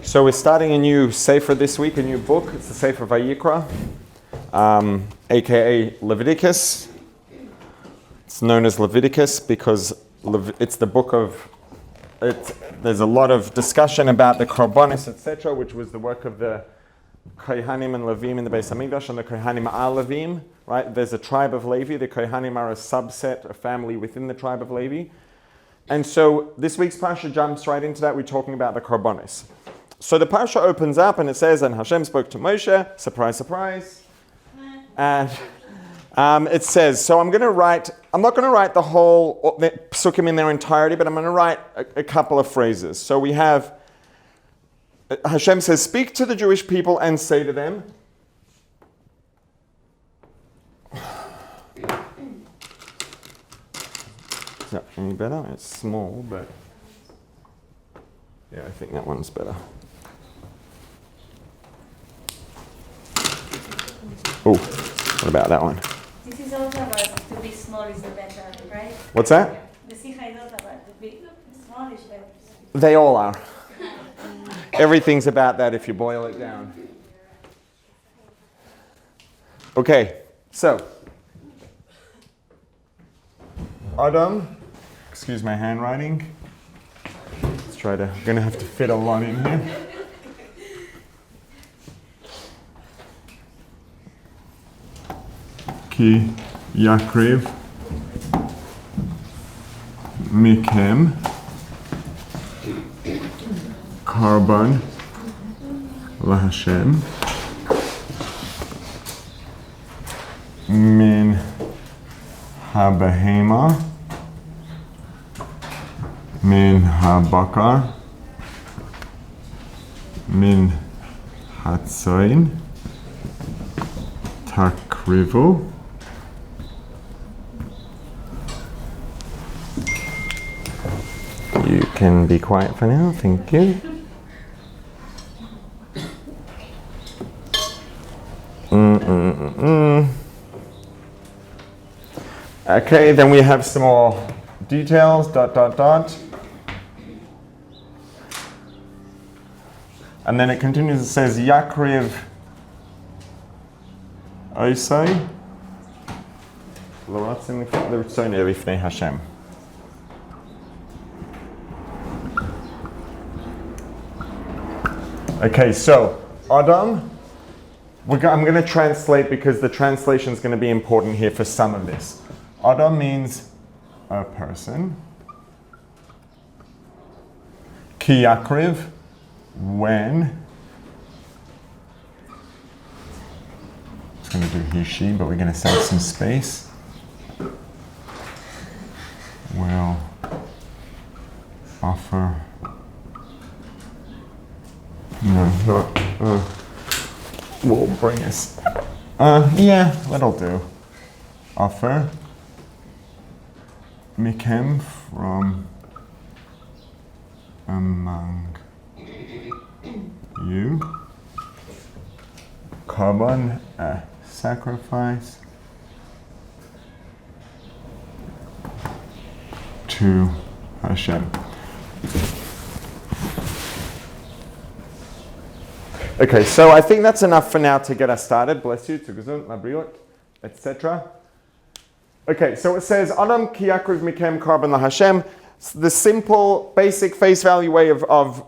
So we're starting a new Sefer this week, a new book. It's the Sefer Vayikra, aka Leviticus. It's known as Leviticus because it's the book of, there's a lot of discussion about the Korbanos, etc., which was the work of the Kohanim and Levim in the Beis Hamikdash, and the Kohanim are Levim, right? There's a tribe of Levi. The Kohanim are a subset, a family within the tribe of Levi. And so this week's parsha jumps right into that. We're talking about the Korbanos. So the parsha opens up and it says, and Hashem spoke to Moshe, surprise, surprise. And it says, so I'm not going to write the whole psukim in their entirety, but I'm going to write a couple of phrases. So we have, Hashem says, speak to the Jewish people and say to them, is that any better? It's small, but yeah, I think that one's better. Oh, what about that one? This is also about to be small is better, right? What's that? The sikha is also about to be small is better. They all are. Everything's about that if you boil it down. Okay, so Adam, excuse my handwriting. Let's try to, I'm going to have to fit a lot in here. Ki yakriv mikem karban laHashem min habehema min habakar min hatzain takrivu. You can be quiet for now, thank you. Okay, then we have some more details, ... And then it continues, it says, Yakriv Oisai L'ratzim L'ritzoni Lifnei Hashem. Okay, so Adam, I'm going to translate because the translation is going to be important here for some of this. Adam means a person. Ki yakriv, when. It's going to do he, she, but we're going to save some space. Will offer. No, will bring us. Yeah, that'll do. Offer mikem from among you. Korban, a sacrifice to Hashem. Okay, so I think that's enough for now to get us started. Bless you, to gesund, rabbiglick, etc. Okay, so it says, Adam ki yakriv mikem karban laHashem. The simple, basic, face value way of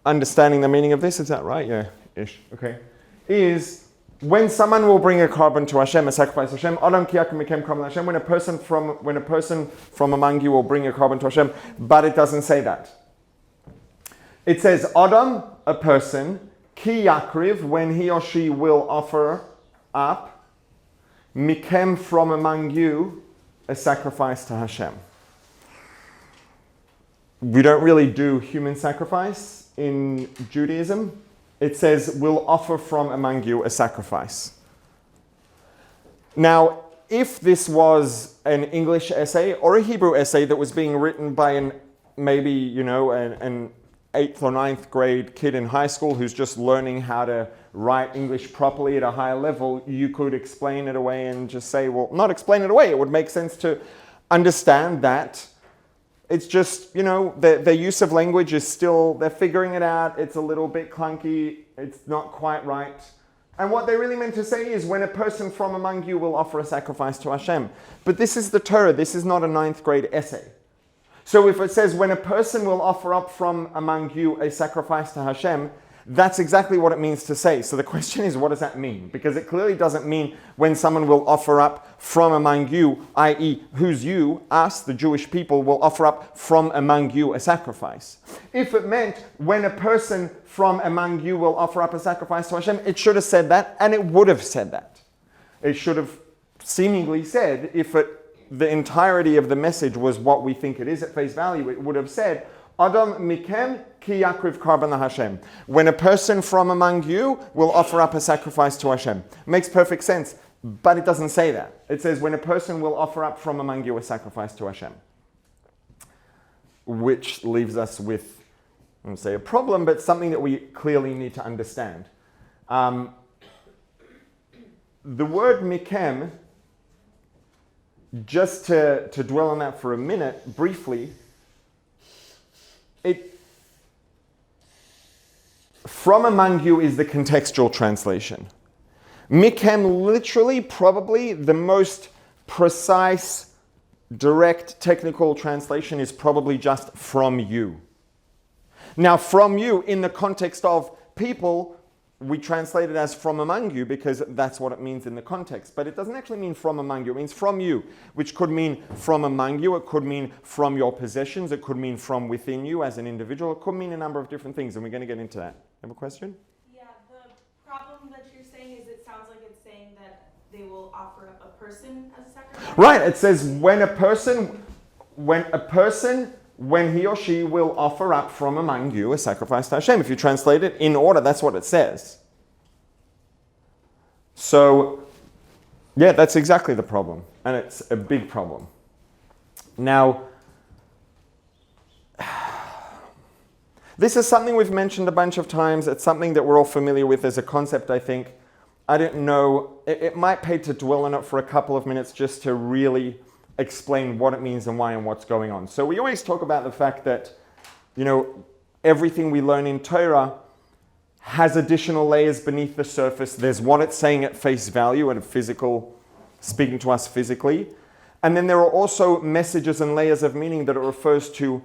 understanding the meaning of this, is that right? Yeah, ish, okay. Is when someone will bring a korban to Hashem, a sacrifice to Hashem, Adam ki yakriv mikem karban laHashem, when a person from among you will bring a korban to Hashem, but it doesn't say that. It says, Adam, a person, Ki yakriv, when he or she will offer up, mikem, from among you, a sacrifice to Hashem. We don't really do human sacrifice in Judaism. It says, we'll offer from among you a sacrifice. Now, if this was an English essay or a Hebrew essay that was being written by an 8th or 9th grade kid in high school who's just learning how to write English properly at a higher level, you could explain it away and just say, well, not explain it away. It would make sense to understand that It's just, their use of language is still, they're figuring it out. It's a little bit clunky. It's not quite right. And what they really meant to say is when a person from among you will offer a sacrifice to Hashem. But this is the Torah. This is not a 9th grade essay. So if it says when a person will offer up from among you a sacrifice to Hashem, that's exactly what it means to say. So the question is, what does that mean? Because it clearly doesn't mean when someone will offer up from among you, i.e. who's you, us, the Jewish people, will offer up from among you a sacrifice. If it meant when a person from among you will offer up a sacrifice to Hashem, it should have said that, and it would have said that. It should have seemingly said, if the entirety of the message was what we think it is at face value, it would have said, Adam mikem ki yakriv karban Hashem. When a person from among you will offer up a sacrifice to Hashem. Makes perfect sense, but it doesn't say that. It says when a person will offer up from among you a sacrifice to Hashem. Which leaves us with, I won't say a problem, but something that we clearly need to understand. The word mikem, just to dwell on that for a minute, briefly, from among you is the contextual translation. Mikem, literally, probably the most precise, direct, technical translation is probably just from you. Now, from you, in the context of people, we translate it as from among you because that's what it means in the context. But it doesn't actually mean from among you. It means from you, which could mean from among you. It could mean from your possessions. It could mean from within you as an individual. It could mean a number of different things, and we're going to get into that. Have a question? Yeah, the problem that you're saying is it sounds like it's saying that they will offer up a person as a sacrifice. Right. It says when he or she will offer up from among you a sacrifice to Hashem. If you translate it in order, that's what it says. So, yeah, that's exactly the problem. And it's a big problem. Now, this is something we've mentioned a bunch of times. It's something that we're all familiar with as a concept, I think. I don't know. It might pay to dwell on it for a couple of minutes just to really explain what it means and why and what's going on. So we always talk about the fact that, everything we learn in Torah has additional layers beneath the surface. There's what it's saying at face value and speaking to us physically. And then there are also messages and layers of meaning that it refers to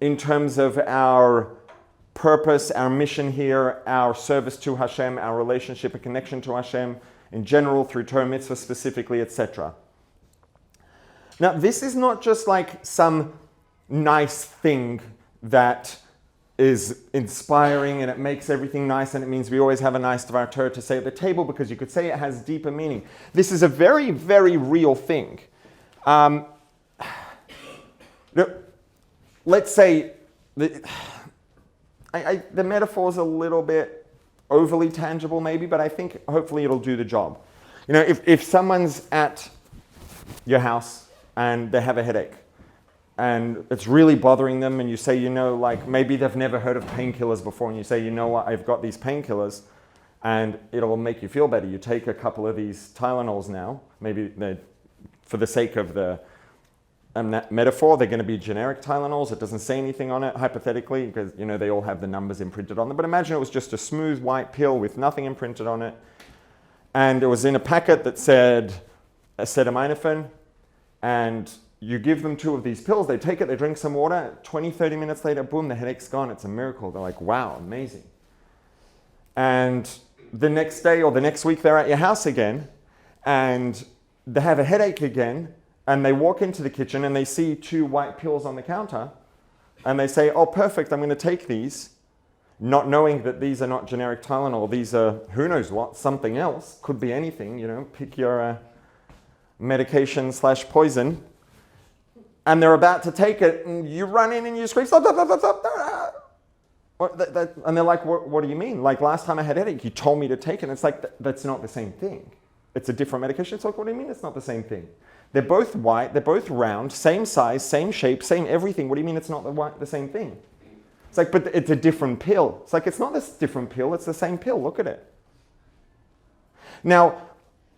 in terms of our purpose, our mission here, our service to Hashem, our relationship and connection to Hashem in general, through Torah mitzvah specifically, etc. Now, this is not just like some nice thing that is inspiring and it makes everything nice and it means we always have a nice Dvar Torah to say at the table because you could say it has deeper meaning. This is a very, very real thing. Let's say the metaphor is a little bit overly tangible maybe, but I think hopefully it'll do the job. If someone's at your house and they have a headache and it's really bothering them and you say, maybe they've never heard of painkillers before and you say, what, I've got these painkillers and it'll make you feel better. You take a couple of these Tylenols now, maybe for the sake of the metaphor, they're going to be generic Tylenols. It doesn't say anything on it, hypothetically, because, they all have the numbers imprinted on them. But imagine it was just a smooth white pill with nothing imprinted on it. And it was in a packet that said acetaminophen. And you give them 2 of these pills, they take it, they drink some water, 20, 30 minutes later, boom, the headache's gone. It's a miracle. They're like, wow, amazing. And the next day or the next week, they're at your house again, and they have a headache again, and they walk into the kitchen and they see 2 white pills on the counter, and they say, oh, perfect, I'm going to take these, not knowing that these are not generic Tylenol. These are, who knows what, something else. Could be anything, pick your medication/poison, and they're about to take it, and you run in and you scream, stop, stop, stop, stop, stop. And they're like, what do you mean? Like last time I had a headache, you told me to take it. And it's like, that's not the same thing. It's a different medication. It's like, what do you mean it's not the same thing? They're both white, they're both round, same size, same shape, same everything. What do you mean it's not the same thing? It's like, but it's a different pill. It's like, it's not this different pill, it's the same pill. Look at it. Now,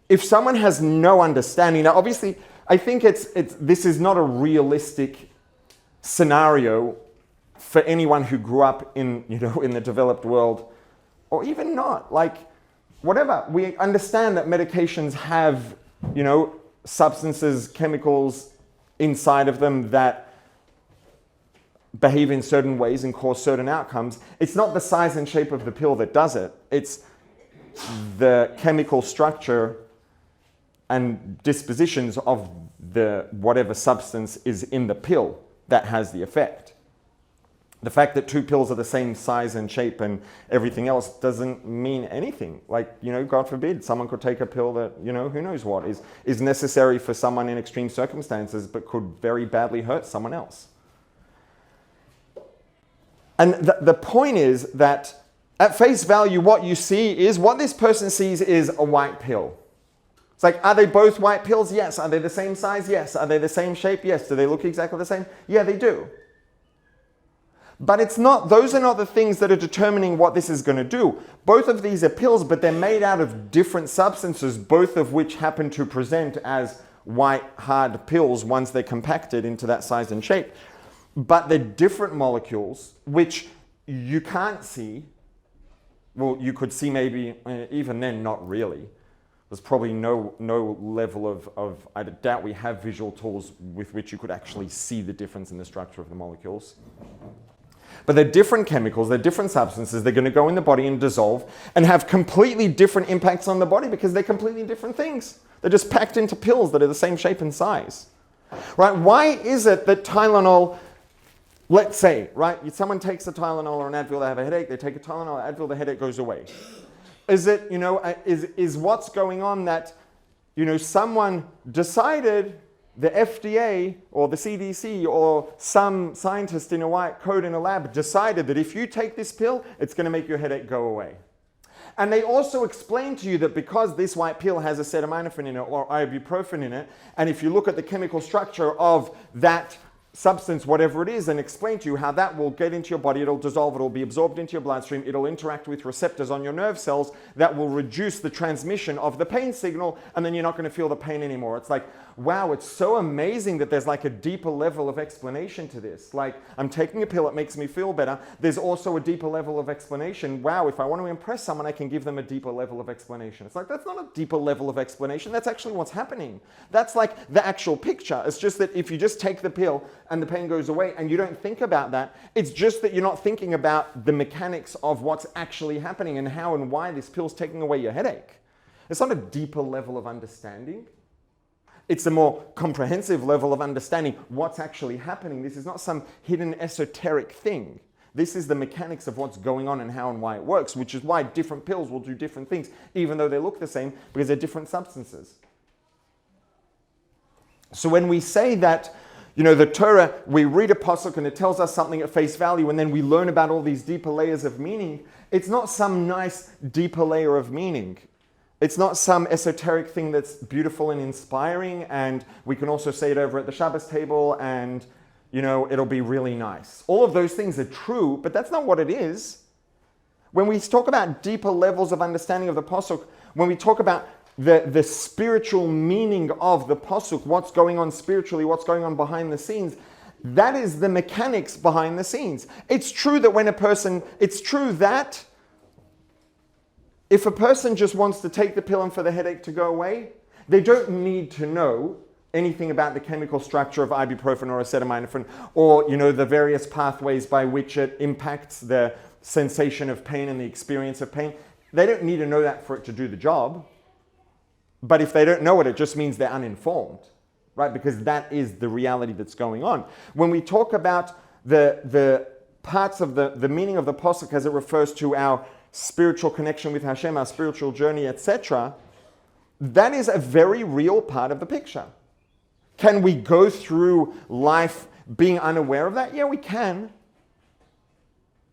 if someone has no understanding, now obviously, I think this is not a realistic scenario for anyone who grew up in the developed world, or even not. Like, whatever. We understand that medications have, substances, chemicals inside of them that behave in certain ways and cause certain outcomes. It's not the size and shape of the pill that does it. It's the chemical structure and dispositions of the whatever substance is in the pill that has the effect. The fact that two pills are the same size and shape and everything else doesn't mean anything. Like, God forbid, someone could take a pill that, who knows what is necessary for someone in extreme circumstances, but could very badly hurt someone else. And the point is that at face value, what this person sees is a white pill. It's like, are they both white pills? Yes. Are they the same size? Yes. Are they the same shape? Yes. Do they look exactly the same? Yeah, they do. But those are not the things that are determining what this is going to do. Both of these are pills, but they're made out of different substances, both of which happen to present as white, hard pills once they're compacted into that size and shape. But they're different molecules, which you can't see. Well, you could see maybe, even then, not really. There's probably no level of, I doubt we have visual tools with which you could actually see the difference in the structure of the molecules. But they're different chemicals, they're different substances, they're going to go in the body and dissolve and have completely different impacts on the body because they're completely different things. They're just packed into pills that are the same shape and size. Right? Why is it that Tylenol, let's say, right, someone takes a Tylenol or an Advil, they have a headache, they take a Tylenol or Advil, the headache goes away. Is it, is what's going on that, someone decided, the FDA or the CDC or some scientist in a white coat in a lab decided that if you take this pill, it's going to make your headache go away. And they also explain to you that because this white pill has acetaminophen in it or ibuprofen in it, and if you look at the chemical structure of that substance, whatever it is, and explain to you how that will get into your body, it'll dissolve, it'll be absorbed into your bloodstream, it'll interact with receptors on your nerve cells that will reduce the transmission of the pain signal, and then you're not going to feel the pain anymore. It's like, wow, it's so amazing that there's like a deeper level of explanation to this. Like, I'm taking a pill, it makes me feel better. There's also a deeper level of explanation. Wow, if I want to impress someone, I can give them a deeper level of explanation. It's like, that's not a deeper level of explanation. That's actually what's happening. That's like the actual picture. It's just that if you just take the pill and the pain goes away and you don't think about that, it's just that you're not thinking about the mechanics of what's actually happening and how and why this pill's taking away your headache. It's not a deeper level of understanding. It's a more comprehensive level of understanding what's actually happening. This is not some hidden esoteric thing. This is the mechanics of what's going on and how and why it works, which is why different pills will do different things, even though they look the same, because they're different substances. So when we say that, the Torah, we read a pasuk and it tells us something at face value, and then we learn about all these deeper layers of meaning, it's not some nice deeper layer of meaning. It's not some esoteric thing that's beautiful and inspiring, and we can also say it over at the Shabbos table, and it'll be really nice. All of those things are true, but that's not what it is. When we talk about deeper levels of understanding of the pasuk, when we talk about the spiritual meaning of the pasuk, what's going on spiritually, what's going on behind the scenes, that is the mechanics behind the scenes. It's true that if a person just wants to take the pill and for the headache to go away, they don't need to know anything about the chemical structure of ibuprofen or acetaminophen or, the various pathways by which it impacts the sensation of pain and the experience of pain. They don't need to know that for it to do the job. But if they don't know it, it just means they're uninformed, right? Because that is the reality that's going on. When we talk about the parts of the meaning of the pasuk as it refers to our spiritual connection with Hashem, our spiritual journey, etc., that is a very real part of the picture. Can we go through life being unaware of that? Yeah, we can.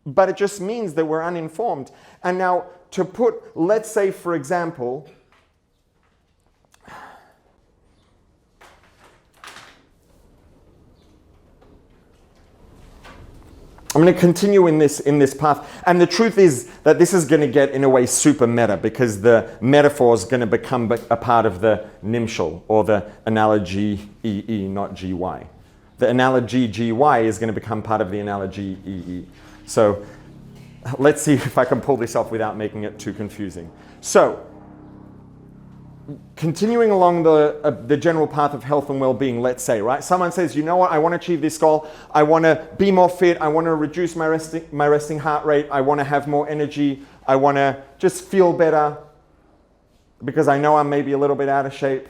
But it just means that we're uninformed. And now, let's say, for example, I'm going to continue in this path. And the truth is that this is going to get, in a way, super meta, because the metaphor is going to become a part of the nimshal, or the analogy EE, not GY. The analogy GY is going to become part of the analogy EE. So let's see if I can pull this off without making it too confusing. So, continuing along the general path of health and well-being, let's say, right? Someone says, you know what, I want to achieve this goal. I want to be more fit. I want to reduce my resting heart rate. I want to have more energy. I want to just feel better because I know I'm maybe a little bit out of shape.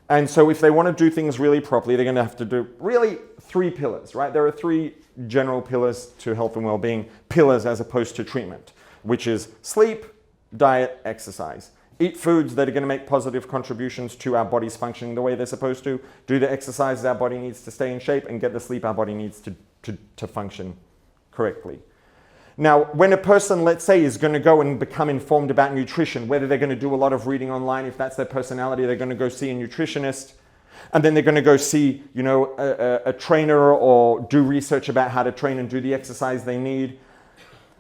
And so if they want to do things really properly, they're going to have to do really 3 pillars, right? There are 3 general pillars to health and well-being, pillars as opposed to treatment, which is sleep, diet, exercise. Eat foods that are going to make positive contributions to our bodies functioning the way they're supposed to. Do the exercises our body needs to stay in shape, and get the sleep our body needs to function correctly. Now, when a person, let's say, is going to go and become informed about nutrition, whether they're going to do a lot of reading online, if that's their personality, they're going to go see a nutritionist, and then they're going to go see, a trainer, or do research about how to train and do the exercise they need.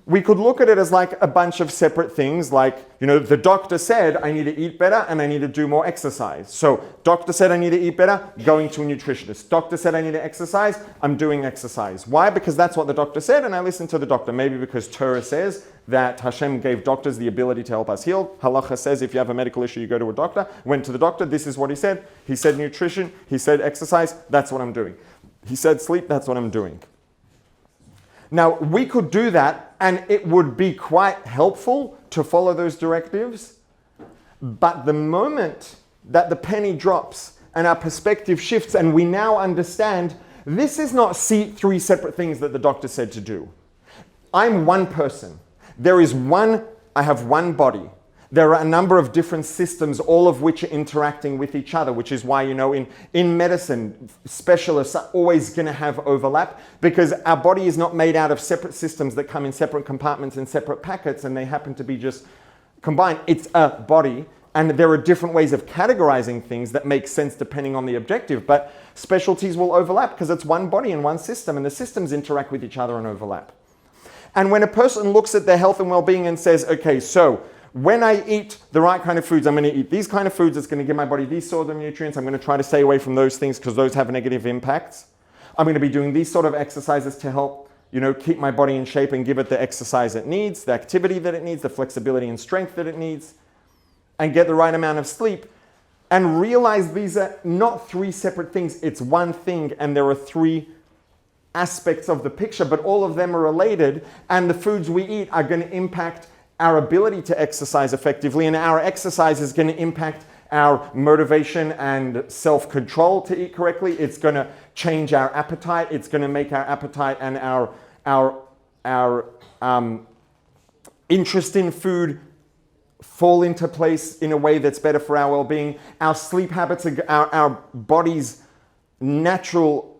We could look at it as like a bunch of separate things, like, the doctor said I need to eat better and I need to do more exercise. So doctor said I need to eat better, going to a nutritionist. Doctor said I need to exercise, I'm doing exercise. Why? Because that's what the doctor said, and I listen to the doctor. Maybe because Torah says that Hashem gave doctors the ability to help us heal. Halacha says if you have a medical issue, you go to a doctor. Went to the doctor, this is what he said. He said nutrition, he said exercise, that's what I'm doing. He said sleep, that's what I'm doing. Now, we could do that, and it would be quite helpful to follow those directives. But the moment that the penny drops and our perspective shifts, and we now understand this is not 3 separate things that the doctor said to do. I'm one person. I have one body. There are a number of different systems, all of which are interacting with each other, which is why, in medicine, specialists are always going to have overlap, because our body is not made out of separate systems that come in separate compartments and separate packets, and they happen to be just combined. It's a body, and there are different ways of categorizing things that make sense depending on the objective, but specialties will overlap because it's one body and one system, and the systems interact with each other and overlap. And when a person looks at their health and well-being and says, okay, so when I eat the right kind of foods, I'm going to eat these kind of foods. It's going to give my body these sort of nutrients. I'm going to try to stay away from those things because those have negative impacts. I'm going to be doing these sort of exercises to help, keep my body in shape and give it the exercise it needs, the activity that it needs, the flexibility and strength that it needs, and get the right amount of sleep. And realize these are not 3 separate things. It's one thing, and there are 3 aspects of the picture, but all of them are related, and the foods we eat are going to impact our ability to exercise effectively, and our exercise is going to impact our motivation and self-control to eat correctly. It's going to change our appetite. It's going to make our appetite and our interest in food fall into place in a way that's better for our well-being. Our sleep habits, our body's natural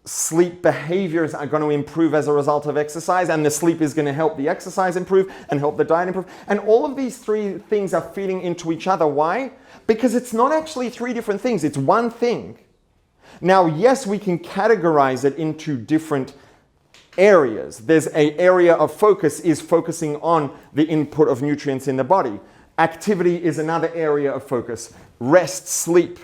sleep behaviors are going to improve as a result of exercise, and the sleep is going to help the exercise improve and help the diet improve. And all of these 3 things are feeding into each other. Why? Because it's not actually 3 different things. It's one thing. Now, yes, we can categorize it into different areas. There's an area of focus is focusing on the input of nutrients in the body. Activity is another area of focus. Rest, sleep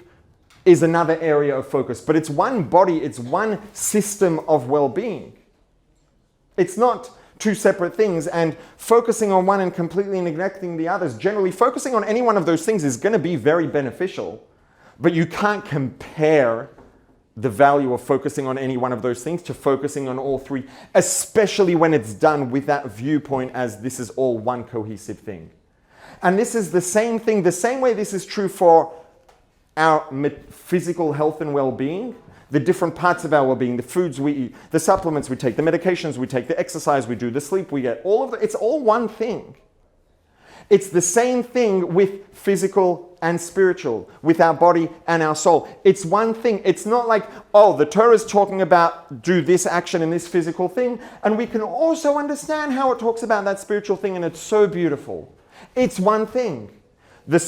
is another area of focus. But it's one body, it's one system of well-being. It's not 2 separate things, and focusing on one and completely neglecting the others. Generally, focusing on any one of those things is going to be very beneficial, but you can't compare the value of focusing on any one of those things to focusing on all 3, especially when it's done with that viewpoint as this is all one cohesive thing. And this is the same thing, the same way this is true for our physical health and well-being, the different parts of our well-being, the foods we eat, the supplements we take, the medications we take, the exercise we do, the sleep we get, it's all one thing. It's the same thing with physical and spiritual, with our body and our soul. It's one thing. It's not like, the Torah is talking about do this action and this physical thing, and we can also understand how it talks about that spiritual thing, and it's so beautiful. It's one thing.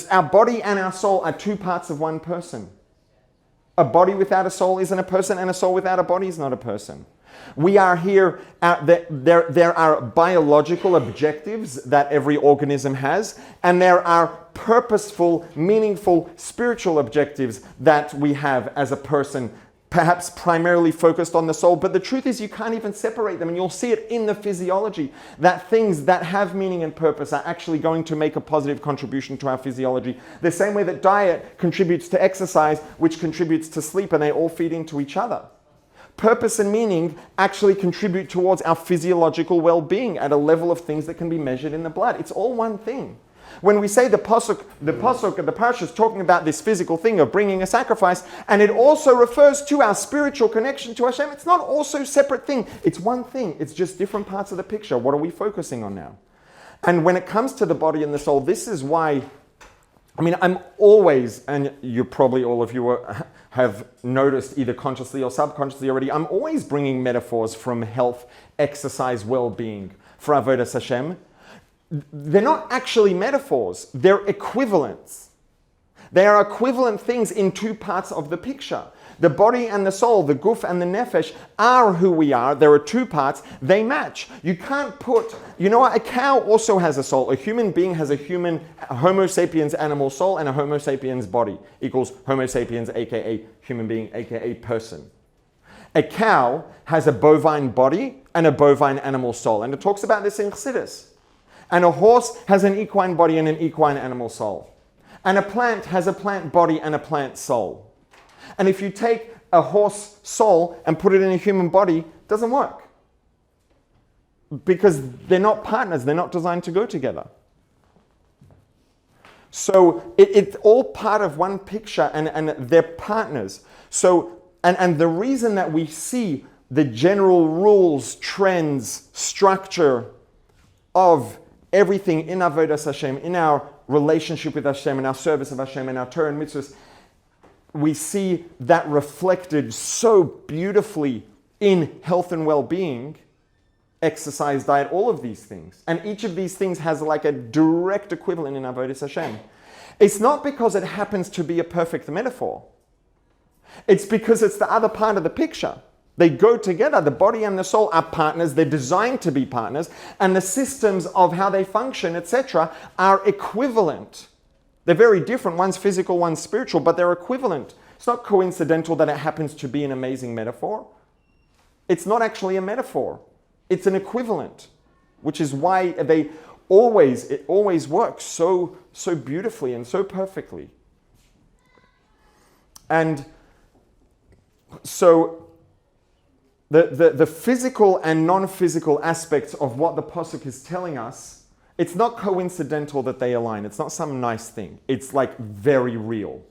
Our body and our soul are 2 parts of one person. A body without a soul isn't a person, and a soul without a body is not a person. We are here, there are biological objectives that every organism has, and there are purposeful, meaningful, spiritual objectives that we have as a person, perhaps primarily focused on the soul. But the truth is you can't even separate them, and you'll see it in the physiology, that things that have meaning and purpose are actually going to make a positive contribution to our physiology. The same way that diet contributes to exercise, which contributes to sleep, and they all feed into each other. Purpose and meaning actually contribute towards our physiological well-being at a level of things that can be measured in the blood. It's all one thing. When we say the pasuk of the parasha is talking about this physical thing of bringing a sacrifice, and it also refers to our spiritual connection to Hashem, it's not also a separate thing. It's one thing. It's just different parts of the picture. What are we focusing on now? And when it comes to the body and the soul, this is why, I'm always, and you probably all of you have noticed either consciously or subconsciously already, I'm always bringing metaphors from health, exercise, well-being for Avodas Hashem. They're not actually metaphors, they're equivalents. They are equivalent things in two parts of the picture. The body and the soul, the guf and the nefesh, are who we are. There are two parts. They match. You can't put, a cow also has a soul. A human being has a Homo sapiens animal soul, and a Homo sapiens body equals Homo sapiens, aka human being, aka person. A cow has a bovine body and a bovine animal soul. And it talks about this in Chassidus. And a horse has an equine body and an equine animal soul. And a plant has a plant body and a plant soul. And if you take a horse soul and put it in a human body, it doesn't work. Because they're not partners, they're not designed to go together. So it's all part of one picture, and they're partners. So, and the reason that we see the general rules, trends, structure of everything in Avodas Hashem, in our relationship with Hashem, in our service of Hashem, in our Torah and mitzvahs, we see that reflected so beautifully in health and well-being, exercise, diet, all of these things. And each of these things has like a direct equivalent in Avodas Hashem. It's not because it happens to be a perfect metaphor. It's because it's the other part of the picture. They go together. The body and the soul are partners. They're designed to be partners. And the systems of how they function, etc., are equivalent. They're very different. One's physical, one's spiritual, but they're equivalent. It's not coincidental that it happens to be an amazing metaphor. It's not actually a metaphor. It's an equivalent, which is why it always works so beautifully and so perfectly. And so the physical and non-physical aspects of what the pasuk is telling us, it's not coincidental that they align. It's not some nice thing. It's like very real.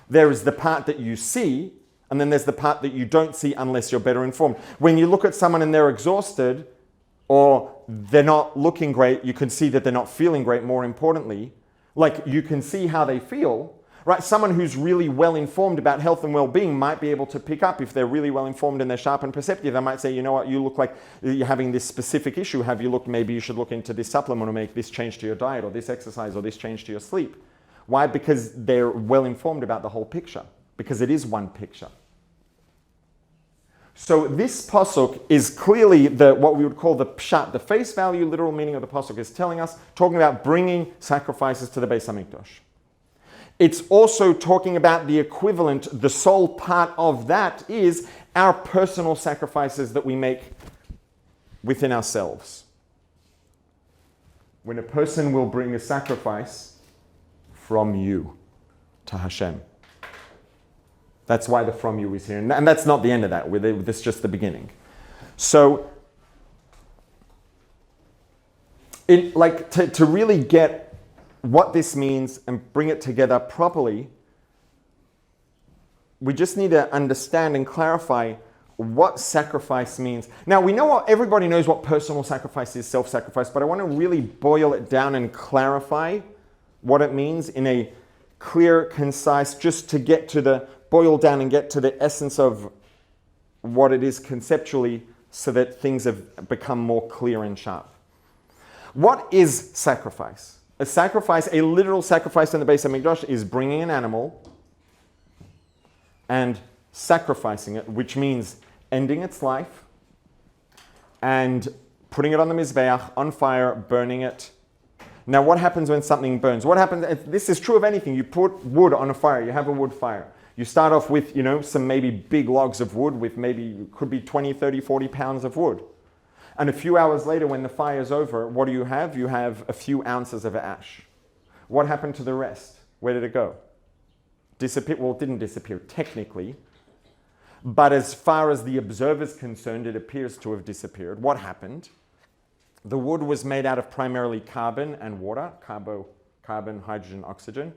There is the part that you see, and then there's the part that you don't see unless you're better informed. When you look at someone and they're exhausted, or they're not looking great, you can see that they're not feeling great, more importantly. Like, you can see how they feel, right? Someone who's really well informed about health and well-being might be able to pick up, if they're really well informed and they're sharp and perceptive, they might say, you know what, you look like you're having this specific issue. Have you looked, maybe you should look into this supplement or make this change to your diet or this exercise or this change to your sleep. Why? Because they're well informed about the whole picture, because it is one picture. So this pasuk is clearly what we would call the pshat, the face value, literal meaning of the pasuk is telling us, talking about bringing sacrifices to the Beis HaMikdash. It's also talking about the equivalent, the sole part of that is our personal sacrifices that we make within ourselves. When a person will bring a sacrifice from you to Hashem. That's why the from you is here. And that's not the end of that. This is just the beginning. So, to really get what this means and bring it together properly, we just need to understand and clarify what sacrifice means. Now, everybody knows what personal sacrifice is, self-sacrifice, but I want to really boil it down and clarify what it means in a clear, concise, just to get to boil down and get to the essence of what it is conceptually, so that things have become more clear and sharp. What is sacrifice? A sacrifice, a literal sacrifice in the Beis HaMikdash, is bringing an animal and sacrificing it, which means ending its life and putting it on the Mizbeach, on fire, burning it. Now, what happens when something burns? What happens? This is true of anything. You put wood on a fire. You have a wood fire. You start off with, some maybe big logs of wood with maybe, could be 20, 30, 40 pounds of wood. And a few hours later, when the fire's over, what do you have? You have a few ounces of ash. What happened to the rest? Where did it go? Disappear? Well, it didn't disappear technically. But as far as the observer's concerned, it appears to have disappeared. What happened? The wood was made out of primarily carbon and water, carbon, hydrogen, oxygen.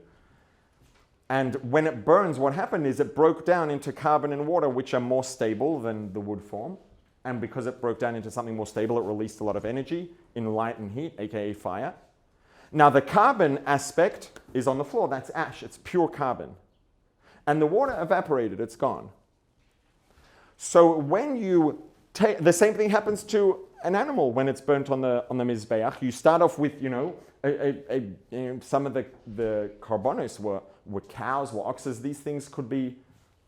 And when it burns, what happened is it broke down into carbon and water, which are more stable than the wood form. And because it broke down into something more stable, it released a lot of energy in light and heat, aka fire. Now the carbon aspect is on the floor. That's ash. It's pure carbon. And the water evaporated. It's gone. So when you take, the same thing happens to an animal when it's burnt on the Mizbeach. You start off with, some of the carbonos were cows, were oxes. These things could be,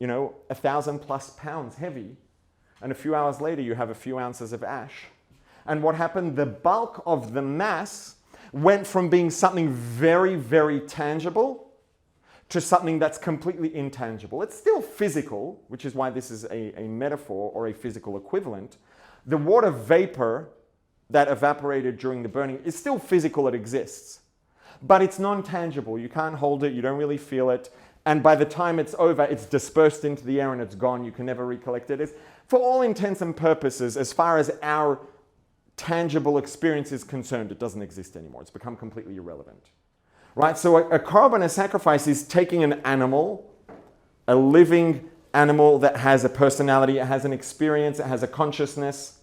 1,000+ pounds heavy. And a few hours later, you have a few ounces of ash. And what happened? The bulk of the mass went from being something very, very tangible to something that's completely intangible. It's still physical, which is why this is a metaphor or a physical equivalent. The water vapor that evaporated during the burning is still physical, it exists. But it's non-tangible. You can't hold it, you don't really feel it. And by the time it's over, it's dispersed into the air and it's gone. You can never recollect it. It's, for all intents and purposes, as far as our tangible experience is concerned, it doesn't exist anymore. It's become completely irrelevant. Right? So a korban, a sacrifice, is taking an animal, a living animal that has a personality, it has an experience, it has a consciousness,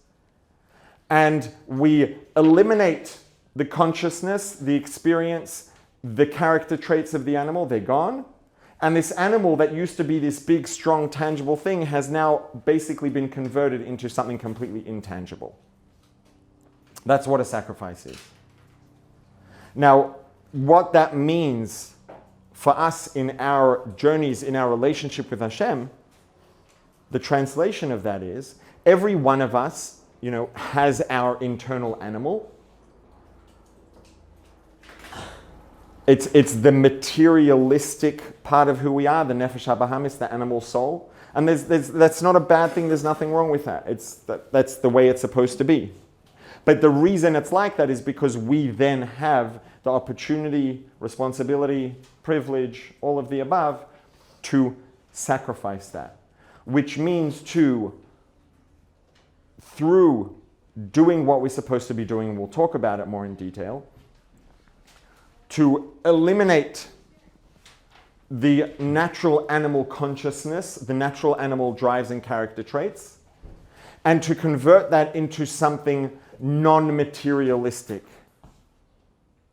and we eliminate the consciousness, the experience, the character traits of the animal, they're gone. And this animal that used to be this big, strong, tangible thing has now basically been converted into something completely intangible. That's what a sacrifice is. Now, what that means for us in our journeys, in our relationship with Hashem, the translation of that is, every one of us, has our internal animal. It's the materialistic part of who we are, the nefesh habahamis, the animal soul. And that's not a bad thing, there's nothing wrong with that. That's the way it's supposed to be. But the reason it's like that is because we then have the opportunity, responsibility, privilege, all of the above, to sacrifice that. Which means through doing what we're supposed to be doing, and we'll talk about it more in detail, to eliminate the natural animal consciousness, the natural animal drives and character traits, and to convert that into something non-materialistic.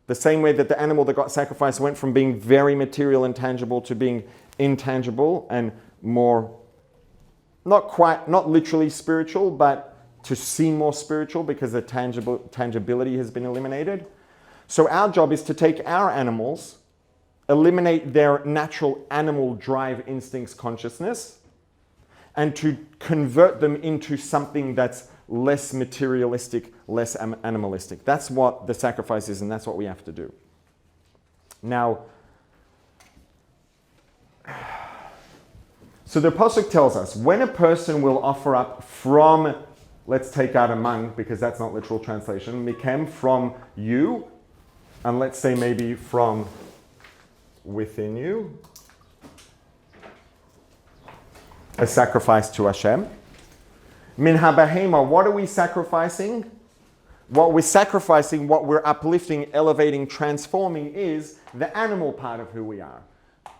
The same way that the animal that got sacrificed went from being very material and tangible to being intangible and more, not literally spiritual, but to seem more spiritual because the tangibility has been eliminated. So our job is to take our animals, eliminate their natural animal drive, instincts, consciousness, and to convert them into something that's less materialistic, less animalistic. That's what the sacrifice is, and that's what we have to do. Now, so the Pasuk tells us, when a person will offer up from, let's take out among, because that's not literal translation, mikem, from you, and let's say maybe from within you, a sacrifice to Hashem. Min habahema, what are we sacrificing? What we're sacrificing, what we're uplifting, elevating, transforming is the animal part of who we are.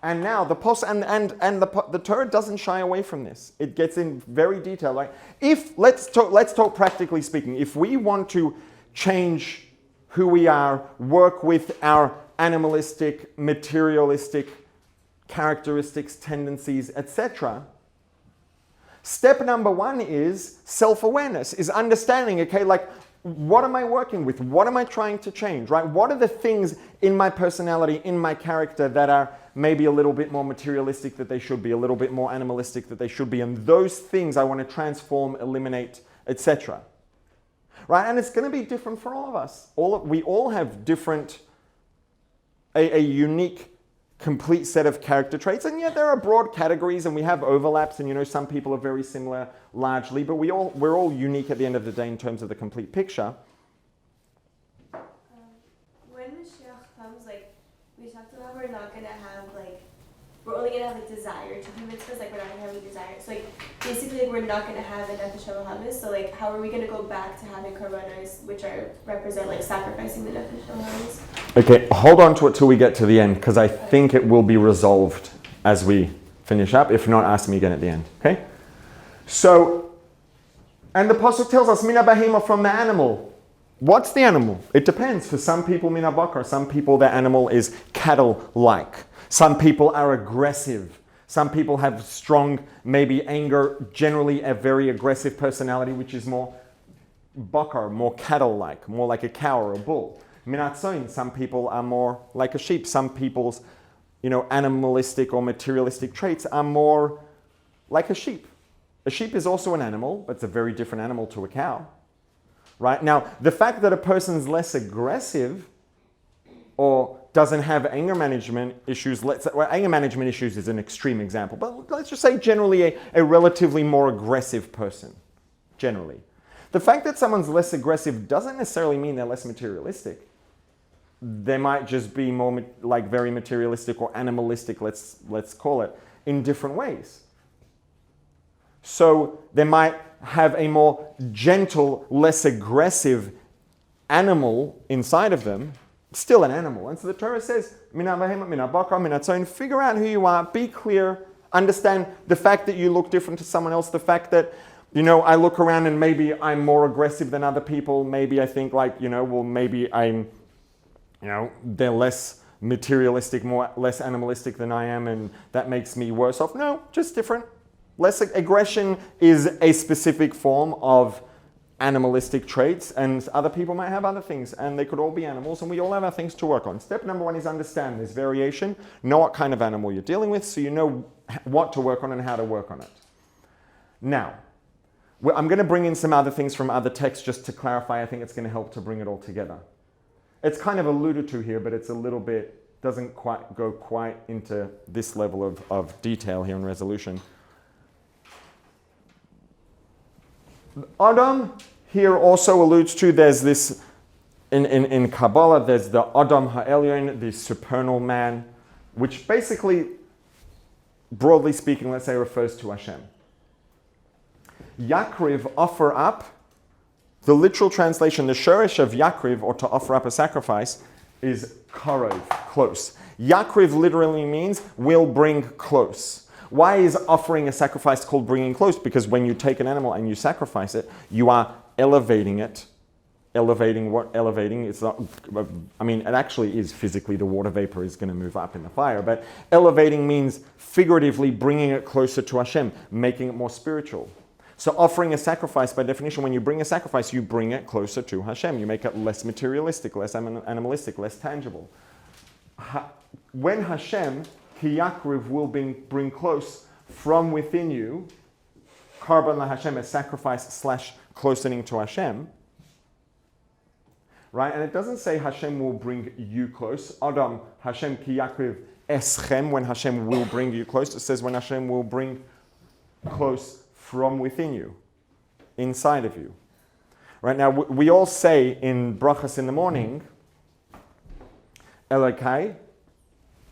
And now the the Torah doesn't shy away from this. It gets in very detail. Like, if let's talk practically speaking. If we want to change who we are, work with our animalistic, materialistic characteristics, tendencies, etc. Step number one is self-awareness, is understanding, okay, like, what am I working with? What am I trying to change, right? What are the things in my personality, in my character that are maybe a little bit more materialistic that they should be, a little bit more animalistic that they should be, and those things I want to transform, eliminate, etc. right? And it's going to be different for all of us. We all have different, a unique, complete set of character traits, and yet there are broad categories, and we have overlaps, and some people are very similar largely, but we're all unique at the end of the day in terms of the complete picture. When Mashiach comes, we talked about, we're not gonna have we're only gonna have desire to do mitzvahs, we're not gonna have any desire. So basically we're not gonna have a nefesh habahamis. So how are we gonna go back to having korbanos, which represent sacrificing the nefesh habahamis? Okay, hold on to it till we get to the end, because I think it will be resolved as we finish up. If not, ask me again at the end. Okay? So, and the pasuk tells us mina bahema, from the animal. What's the animal? It depends. For some people, mina bakar. Some people, their animal is cattle-like. Some people are aggressive. Some people have strong, maybe anger, generally a very aggressive personality, which is more bakar, more cattle-like, more like a cow or a bull. Minatzoin, some people are more like a sheep. Some people's, animalistic or materialistic traits are more like a sheep. A sheep is also an animal, but it's a very different animal to a cow. Right? Now, the fact that a person's less aggressive or doesn't have anger management issues, anger management issues is an extreme example, but let's just say generally a relatively more aggressive person, generally. The fact that someone's less aggressive doesn't necessarily mean they're less materialistic. They might just be more very materialistic or animalistic, let's call it, in different ways. So they might have a more gentle, less aggressive animal inside of them, still an animal. And so the Torah says, figure out who you are, be clear, understand the fact that you look different to someone else, the fact that, I look around and maybe I'm more aggressive than other people, maybe I think maybe I'm, they're less materialistic, less animalistic than I am, and that makes me worse off. No, just different. Less aggression is a specific form of animalistic traits, and other people might have other things, and they could all be animals, and we all have our things to work on. Step number one is understand there's variation, know what kind of animal you're dealing with, so you know what to work on and how to work on it. Now, I'm going to bring in some other things from other texts just to clarify. I think it's going to help to bring it all together. It's kind of alluded to here, but it's a little bit, doesn't quite go quite into this level of detail here in resolution. Adam here also alludes to, there's this, in Kabbalah, there's the Adam Ha'elyon, the supernal man, which basically, broadly speaking, let's say refers to Hashem. Yakriv, offer up, the literal translation, the shorish of Yakriv, or to offer up a sacrifice, is karov, close. Yakriv literally means will bring close. Why is offering a sacrifice called bringing close? Because when you take an animal and you sacrifice it, you are elevating it. Elevating what? Elevating, it's not, it actually is physically, the water vapor is going to move up in the fire, but elevating means figuratively bringing it closer to Hashem, making it more spiritual. So offering a sacrifice, by definition, when you bring a sacrifice, you bring it closer to Hashem. You make it less materialistic, less animalistic, less tangible. When Hashem, Ki Yakriv, will bring close from within you, Karban la Hashem, a sacrifice / closening to Hashem, right? And it doesn't say Hashem will bring you close. Adam, Hashem Ki Yakriv eschem, when Hashem will bring you close. It says when Hashem will bring close from within you, inside of you. Right now, we all say in brachas in the morning, Elokai,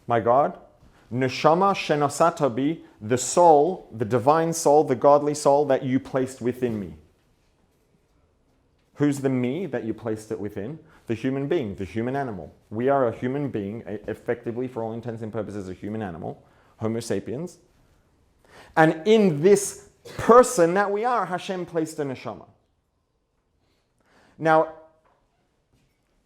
my God, Neshama shenasata bi, the soul, the divine soul, the godly soul that you placed within me. Who's the me that you placed it within? The human being, the human animal. We are a human being, effectively, for all intents and purposes, a human animal, Homo sapiens. And in this person that we are, Hashem placed a neshama. Now,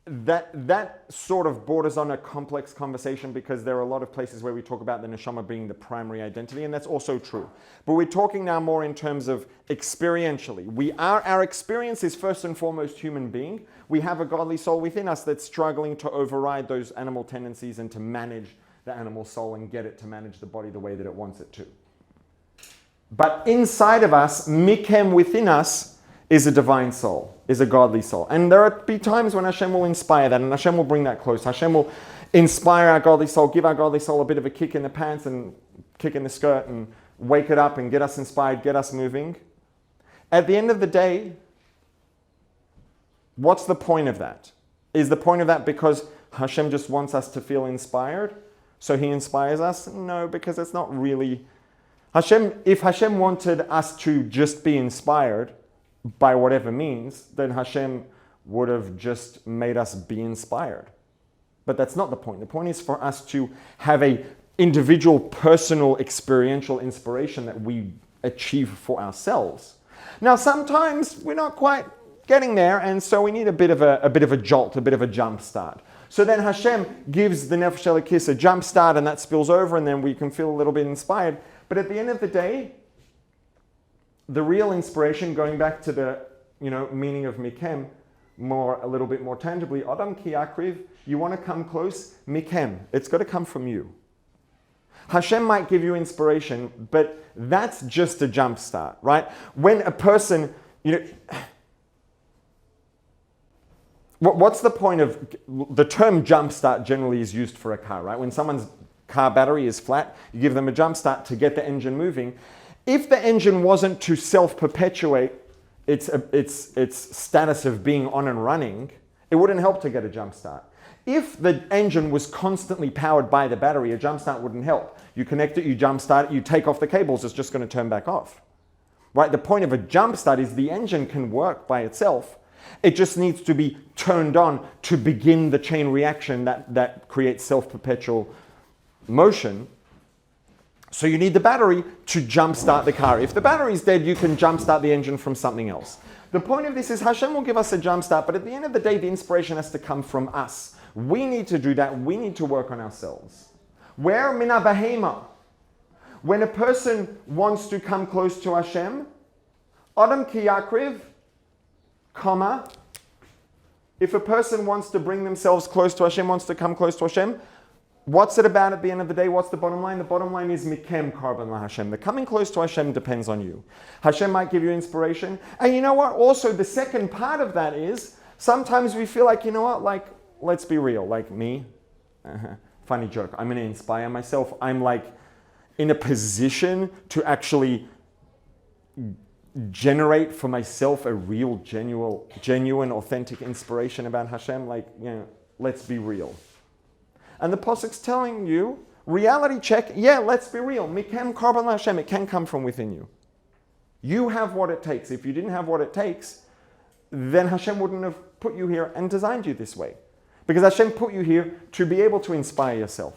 that sort of borders on a complex conversation, because there are a lot of places where we talk about the neshama being the primary identity, and that's also true. But we're talking now more in terms of experientially. Our experience is first and foremost human being. We have a godly soul within us that's struggling to override those animal tendencies and to manage the animal soul and get it to manage the body the way that it wants it to. But inside of us, mikem, within us, is a divine soul. is a godly soul. And there will be times when Hashem will inspire that, and Hashem will bring that close. Hashem will inspire our godly soul, give our godly soul a bit of a kick in the pants and kick in the skirt and wake it up and get us inspired, get us moving. At the end of the day, what's the point of that? Is the point of that because Hashem just wants us to feel inspired? So he inspires us? No, because it's not really... If Hashem wanted us to just be inspired by whatever means, then Hashem would have just made us be inspired. But that's not the point. The point is for us to have a individual, personal, experiential inspiration that we achieve for ourselves. Now, sometimes we're not quite getting there, and so we need a bit of a jolt, a bit of a jump start. So then Hashem gives the Nefesh Elokis a jump start, and that spills over, and then we can feel a little bit inspired. But at the end of the day, the real inspiration, going back to the meaning of Mikem, a little bit more tangibly, Adam ki yakriv, you want to come close, Mikem, it's got to come from you. Hashem might give you inspiration, but that's just a jump start, right? When a person, what's the point of, the term jump start generally is used for a car, right? When someone's car battery is flat, you give them a jump start to get the engine moving. If the engine wasn't to self-perpetuate its status of being on and running, it wouldn't help to get a jump start. If the engine was constantly powered by the battery, a jump start wouldn't help. You connect it, you jump start it, you take off the cables, it's just going to turn back off. Right? The point of a jump start is the engine can work by itself. It just needs to be turned on to begin the chain reaction that creates self-perpetual motion. So you need the battery to jumpstart the car. If the battery's dead, you can jumpstart the engine from something else. The point of this is Hashem will give us a jumpstart, but at the end of the day, the inspiration has to come from us. We need to do that. We need to work on ourselves. Where mina bahema? When a person wants to come close to Hashem, Adam ki yakriv, comma, if a person wants to bring themselves close to Hashem, wants to come close to Hashem, what's it about at the end of the day? What's the bottom line? The bottom line is mikem karban la Hashem. The coming close to Hashem depends on you. Hashem might give you inspiration. And you know what? Also, the second part of that is sometimes we feel like, let's be real, like me. Funny joke. I'm going to inspire myself. I'm like in a position to actually generate for myself a real, genuine, authentic inspiration about Hashem. Let's be real. And the Pasuk's telling you, reality check, let's be real. Mikem karban la Hashem, it can come from within you. You have what it takes. If you didn't have what it takes, then Hashem wouldn't have put you here and designed you this way. Because Hashem put you here to be able to inspire yourself.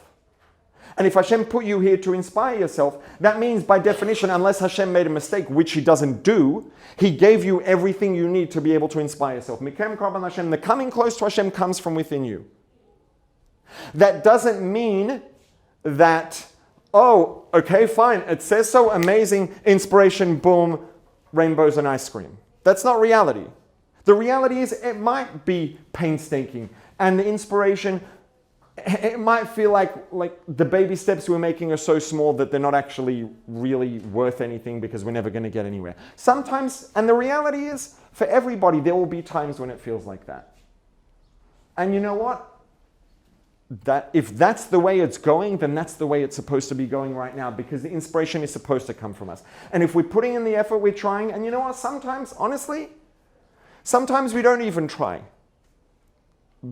And if Hashem put you here to inspire yourself, that means by definition, unless Hashem made a mistake, which he doesn't do, he gave you everything you need to be able to inspire yourself. Mikem karban la Hashem, the coming close to Hashem comes from within you. That doesn't mean that, okay, fine, it says so, amazing, inspiration, boom, rainbows and ice cream. That's not reality. The reality is it might be painstaking, and the inspiration, it might feel like the baby steps we're making are so small that they're not actually really worth anything because we're never going to get anywhere. Sometimes, and the reality is, for everybody, there will be times when it feels like that. And you know what? That if that's the way it's going, then that's the way it's supposed to be going right now, because the inspiration is supposed to come from us. And if we're putting in the effort, we're trying, and you know what, sometimes, honestly, sometimes we don't even try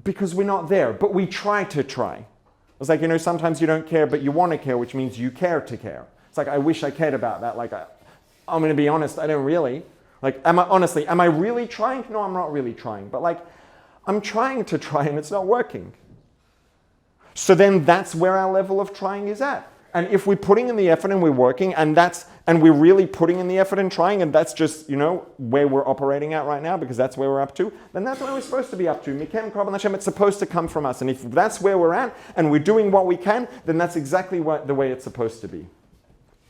because we're not there, but we try to try. It's like, sometimes you don't care, but you want to care, which means you care to care. It's like, I wish I cared about that. I'm going to be honest, I don't really. Am I really trying? No, I'm not really trying. But I'm trying to try and it's not working. So then that's where our level of trying is at. And if we're putting in the effort and we're working and we're really putting in the effort and trying, and that's just, where we're operating at right now because that's where we're up to, then that's where we're supposed to be up to. Mikem karban Hashem, it's supposed to come from us. And if that's where we're at and we're doing what we can, then that's exactly the way it's supposed to be.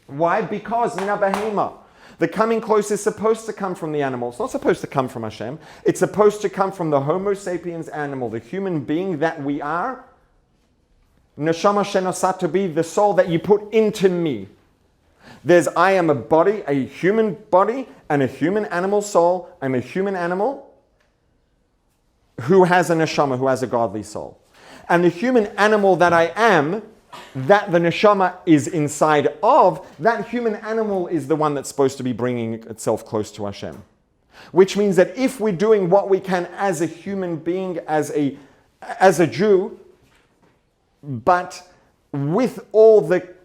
Why? Because mina behema. The coming close is supposed to come from the animal. It's not supposed to come from Hashem. It's supposed to come from the Homo sapiens animal, the human being that we are. Neshama shenosat, to be the soul that you put into me. I am a body, a human body, and a human animal soul. I'm a human animal. who has a neshama, who has a godly soul. And the human animal that I am, that the neshama is inside of, that human animal is the one that's supposed to be bringing itself close to Hashem. Which means that if we're doing what we can as a human being, as a Jew, but with all the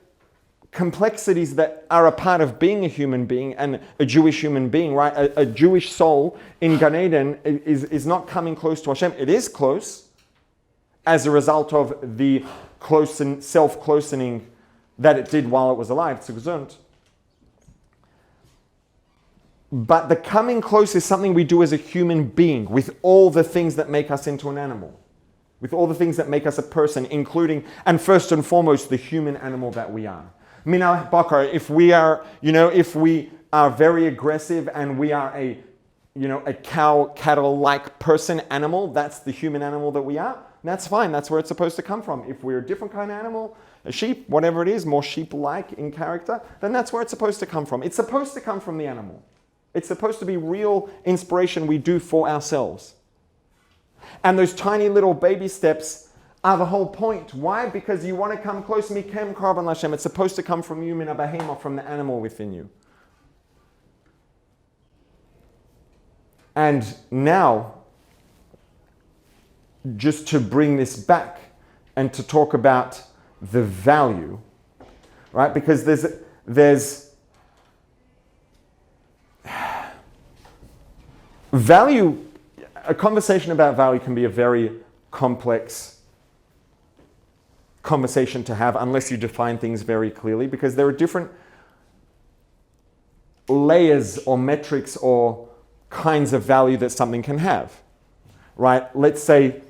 complexities that are a part of being a human being and a Jewish human being, right? A Jewish soul in Gan Eden is not coming close to Hashem. It is close as a result of the self-closening that it did while it was alive. It's gesund. But the coming close is something we do as a human being with all the things that make us into an animal. With all the things that make us a person, including, and first and foremost, the human animal that we are. Mina Bakar, if we are very aggressive and we are a cattle-like person, animal, that's the human animal that we are, that's fine. That's where it's supposed to come from. If we're a different kind of animal, a sheep, whatever it is, more sheep-like in character, then that's where it's supposed to come from. It's supposed to come from the animal. It's supposed to be real inspiration we do for ourselves. And those tiny little baby steps are the whole point. Why? Because you want to come close. Mikem karban Lashem. It's supposed to come from you, min abahema, from the animal within you. And now, just to bring this back and to talk about the value, right? Because there's value. A conversation about value can be a very complex conversation to have unless you define things very clearly, because there are different layers or metrics or kinds of value that something can have, right? Let's say,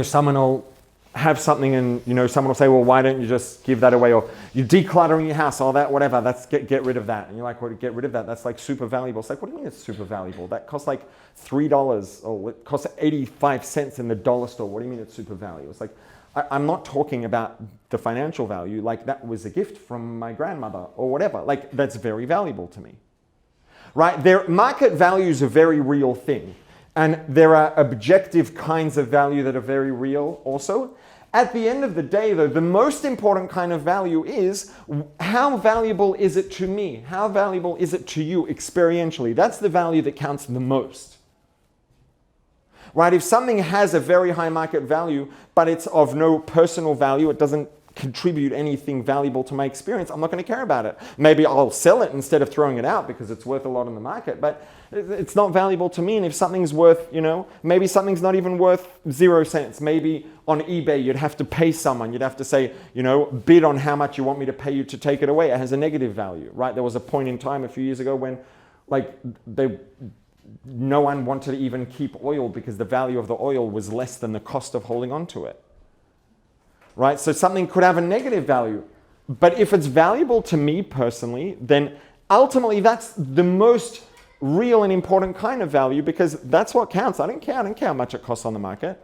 someone will have something and, someone will say, well, why don't you just give that away? Or you're decluttering your house, all that, whatever, that's get rid of that. And you're like, well, get rid of that? That's like super valuable. It's like, what do you mean it's super valuable? That costs like $3 or it costs 85 cents in the dollar store. What do you mean it's super valuable? It's like, I'm not talking about the financial value. Like that was a gift from my grandmother or whatever. Like that's very valuable to me, right? Their market value is a very real thing. And there are objective kinds of value that are very real also. At the end of the day, though, the most important kind of value is how valuable is it to me? How valuable is it to you experientially? That's the value that counts the most. Right? If something has a very high market value, but it's of no personal value, it doesn't contribute anything valuable to my experience, I'm not going to care about it. Maybe I'll sell it instead of throwing it out because it's worth a lot in the market, but it's not valuable to me. And if something's worth, maybe something's not even worth 0 cents. Maybe on eBay, you'd have to pay someone. You'd have to say, bid on how much you want me to pay you to take it away. It has a negative value, right? There was a point in time a few years ago when no one wanted to even keep oil because the value of the oil was less than the cost of holding on to it. Right? So something could have a negative value. But if it's valuable to me personally, then ultimately that's the most real and important kind of value because that's what counts. I don't care how much it costs on the market.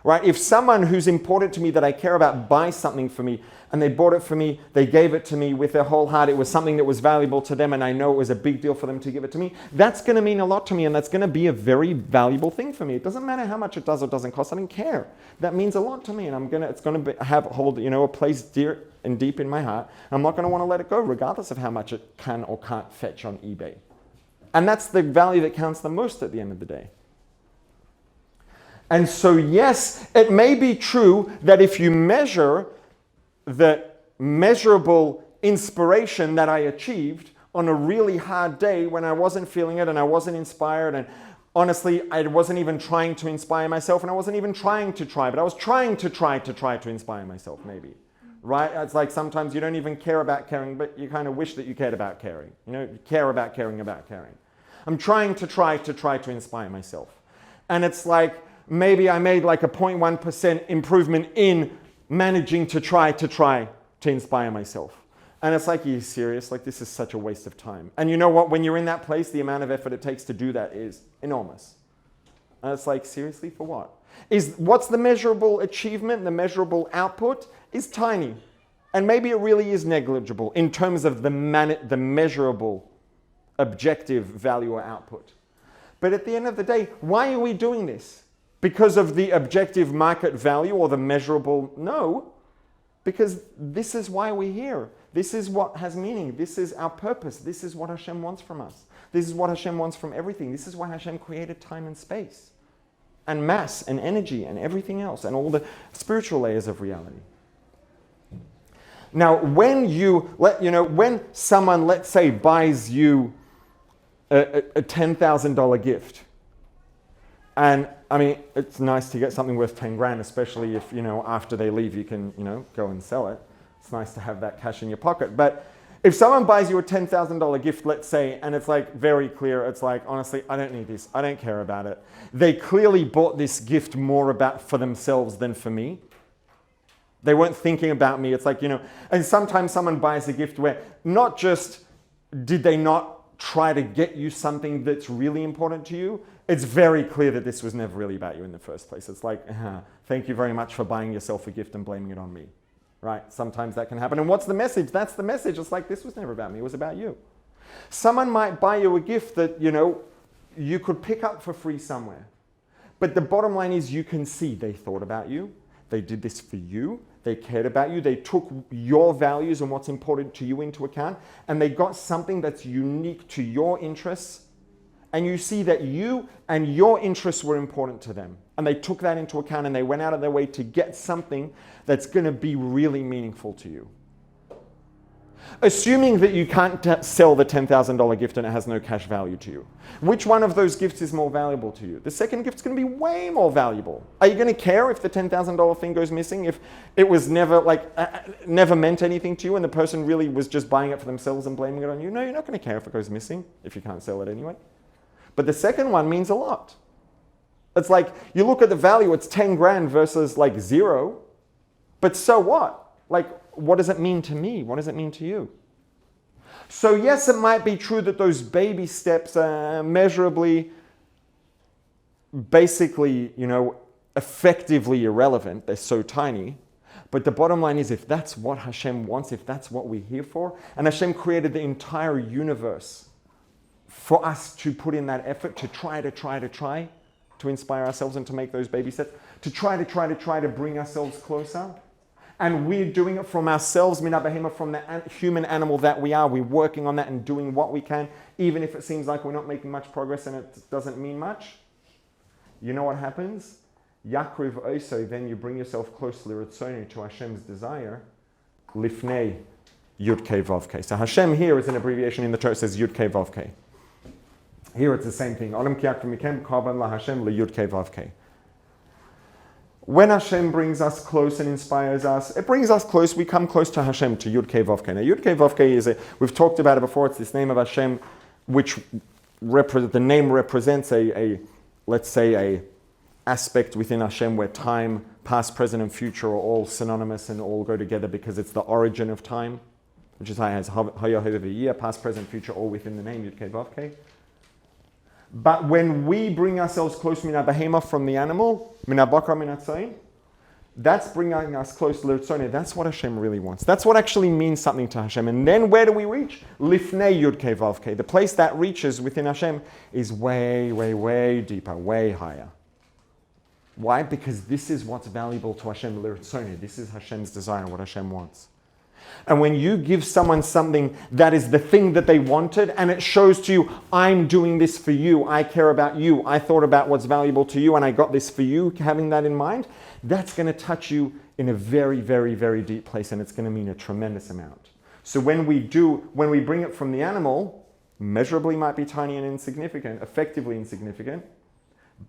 Right? If someone who's important to me that I care about buys something for me and they bought it for me, they gave it to me with their whole heart, it was something that was valuable to them and I know it was a big deal for them to give it to me, that's going to mean a lot to me and that's going to be a very valuable thing for me. It doesn't matter how much it does or doesn't cost, I don't care. That means a lot to me and it's going to hold a place dear and deep in my heart. I'm not going to want to let it go regardless of how much it can or can't fetch on eBay. And that's the value that counts the most at the end of the day. And so, yes, it may be true that if you measure the measurable inspiration that I achieved on a really hard day when I wasn't feeling it and I wasn't inspired and honestly, I wasn't even trying to inspire myself and I wasn't even trying to try, but I was trying to inspire myself maybe, right? It's like sometimes you don't even care about caring, but you kind of wish that you cared about caring. You care about caring about caring. I'm trying to inspire myself. And it's like, maybe I made like a 0.1% improvement in managing to try to inspire myself. And it's like, are you serious? Like this is such a waste of time. And you know what? When you're in that place, the amount of effort it takes to do that is enormous. And it's like, seriously, for what? What's the measurable achievement, the measurable output is tiny. And maybe it really is negligible in terms of the measurable objective value or output. But at the end of the day, why are we doing this? Because of the objective market value or the measurable? No. Because this is why we're here. This is what has meaning. This is our purpose. This is what Hashem wants from us. This is what Hashem wants from everything. This is why Hashem created time and space and mass and energy and everything else and all the spiritual layers of reality. Now, when someone, let's say, buys you a $10,000 gift, and I mean, it's nice to get something worth 10 grand, especially if, after they leave, you can, go and sell it. It's nice to have that cash in your pocket. But if someone buys you a $10,000 gift, let's say, and it's like very clear, it's like, honestly, I don't need this. I don't care about it. They clearly bought this gift more for themselves than for me. They weren't thinking about me. It's like, and sometimes someone buys a gift where not just did they not try to get you something that's really important to you, it's very clear that this was never really about you in the first place. It's like, thank you very much for buying yourself a gift and blaming it on me. Right? Sometimes that can happen. And what's the message? That's the message. It's like, this was never about me. It was about you. Someone might buy you a gift that, you could pick up for free somewhere. But the bottom line is you can see they thought about you. They did this for you. They cared about you. They took your values and what's important to you into account. And they got something that's unique to your interests. And you see that you and your interests were important to them. And they took that into account and they went out of their way to get something that's going to be really meaningful to you. Assuming that you can't sell the $10,000 gift and it has no cash value to you, which one of those gifts is more valuable to you? The second gift's going to be way more valuable. Are you going to care if the $10,000 thing goes missing, if it was never never meant anything to you and the person really was just buying it for themselves and blaming it on you? No, you're not going to care if it goes missing if you can't sell it anyway. But the second one means a lot. It's like, you look at the value, it's 10 grand versus like 0. But so what? Like, what does it mean to me? What does it mean to you? So yes, it might be true that those baby steps are measurably, basically, effectively irrelevant. They're so tiny. But the bottom line is, if that's what Hashem wants, if that's what we're here for, and Hashem created the entire universe for us to put in that effort to try to inspire ourselves and to make those baby steps, to try to bring ourselves closer. And we're doing it from ourselves, mina behema, from the human animal that we are. We're working on that and doing what we can, even if it seems like we're not making much progress and it doesn't mean much. You know what happens? Yakriv oisoi, then you bring yourself close to Hashem's desire. Lifnei Yud Kei Vav Kei. So Hashem here is an abbreviation in the Torah. It says Yud Kei Vav Kei. Here it's the same thing. Adam ki yakriv mikem karban la Hashem le Yud Kei Vav Kei. When Hashem brings us close and inspires us, it brings us close, we come close to Hashem, to Yud Kei Vav Kei. Now Yud Kei Vav Kei is we've talked about it before, it's this name of Hashem, which the name represents let's say a aspect within Hashem where time, past, present, and future are all synonymous and all go together because it's the origin of time, which is how it has Haya, Hava, V'yeh, past, present, future, all within the name Yud Kei Vav Kei. But when we bring ourselves close mina behema from the animal, mina bakar mina tzayin, that's bringing us close to l'rtzoneh. That's what Hashem really wants. That's what actually means something to Hashem. And then where do we reach? Lifnei Yud Kei Vav Kei. The place that reaches within Hashem is way, way, way deeper, way higher. Why? Because this is what's valuable to Hashem, l'rtzoneh. This is Hashem's desire, what Hashem wants. And when you give someone something that is the thing that they wanted, and it shows to you, I'm doing this for you, I care about you, I thought about what's valuable to you, and I got this for you, having that in mind, that's going to touch you in a very, very, very deep place, and it's going to mean a tremendous amount. So when we bring it from the animal, measurably might be tiny and insignificant, effectively insignificant,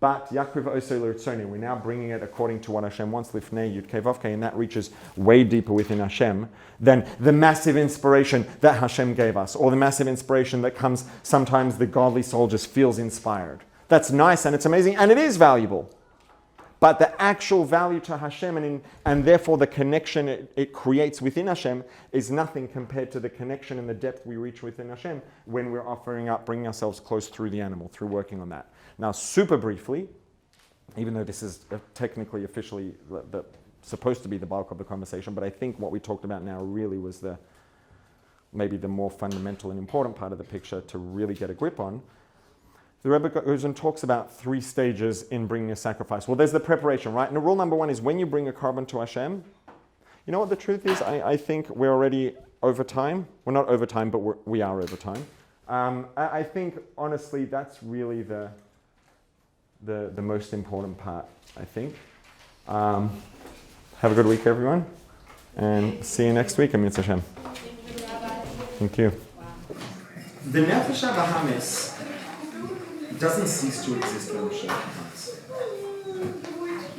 but Yakriv Osei L'Rtzoneh, we're now bringing it according to what Hashem wants, Lifnei Yud Kei Vav Kei, and that reaches way deeper within Hashem than the massive inspiration that Hashem gave us, or the massive inspiration that comes sometimes the godly soul just feels inspired. That's nice and it's amazing and it is valuable. But the actual value to Hashem and therefore the connection it creates within Hashem is nothing compared to the connection and the depth we reach within Hashem when we're offering up, bringing ourselves close through the animal, through working on that. Now, super briefly, even though this is technically, officially supposed to be the bulk of the conversation, but I think what we talked about now really was maybe the more fundamental and important part of the picture to really get a grip on. the Rebbe goes and talks about 3 stages in bringing a sacrifice. Well, there's the preparation, right? And rule number 1 is when you bring a carbon to Hashem, you know what the truth is? I think we're already over time. We're not over time, but we are over time. I think, honestly, that's really the most important part, I think. Have a good week, everyone. And see you next week, Amitzvah Hashem. Thank you. The Nefesh HaBahamis doesn't cease to exist when Mashiach comes.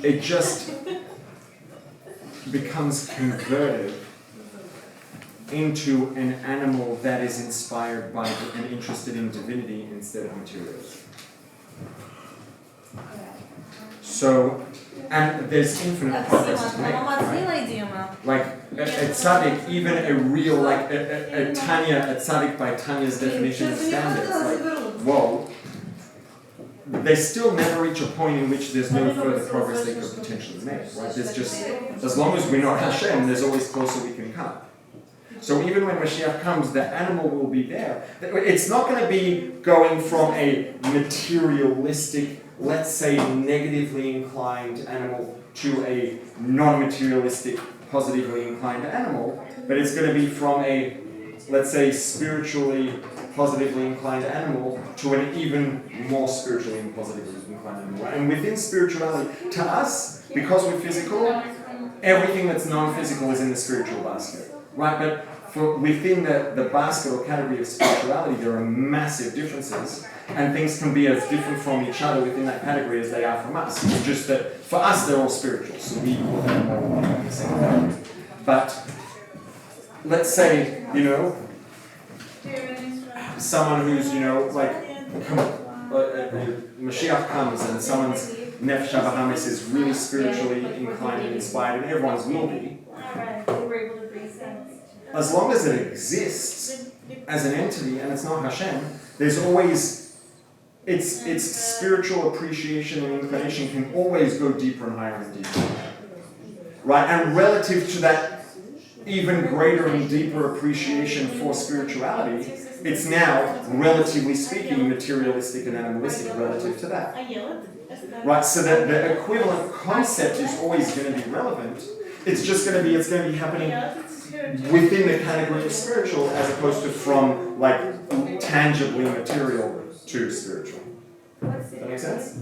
It just becomes converted into an animal that is inspired by and interested in divinity instead of materialism. So, and there's infinite progress to make, right? Like a tzaddik, even a real, like a Tanya, a tzaddik by Tanya's definition of standards, like, whoa, they still never reach a point in which there's no further progress they could potentially make, right? There's just, as long as we're not Hashem, there's always closer we can come. So even when Mashiach comes, the animal will be there. It's not going to be going from a materialistic, let's say negatively inclined animal to a non-materialistic, positively inclined animal, but it's going to be from a, let's say, spiritually positively inclined animal to an even more spiritually and positively inclined animal. And within spirituality, to us, because we're physical, everything that's non-physical is in the spiritual basket, right? But within the basket or category of spirituality, there are massive differences, and things can be as different from each other within that category as they are from us. It's just that for us, they're all spiritual, so we put them all in the same category. But let's say, someone who's, like, Mashiach comes and someone's Nefesh HaBahamis is really spiritually inclined and inspired, and everyone's will be. As long as it exists as an entity and it's not Hashem, there's always, its spiritual appreciation and inclination can always go deeper and higher and deeper. Right? And relative to that even greater and deeper appreciation for spirituality, it's now, relatively speaking, materialistic and animalistic relative to that. Right? So that the equivalent concept is always going to be relevant. It's just going to be, happening within the category of spiritual as opposed to from, like, tangibly material to spiritual. Does that make sense?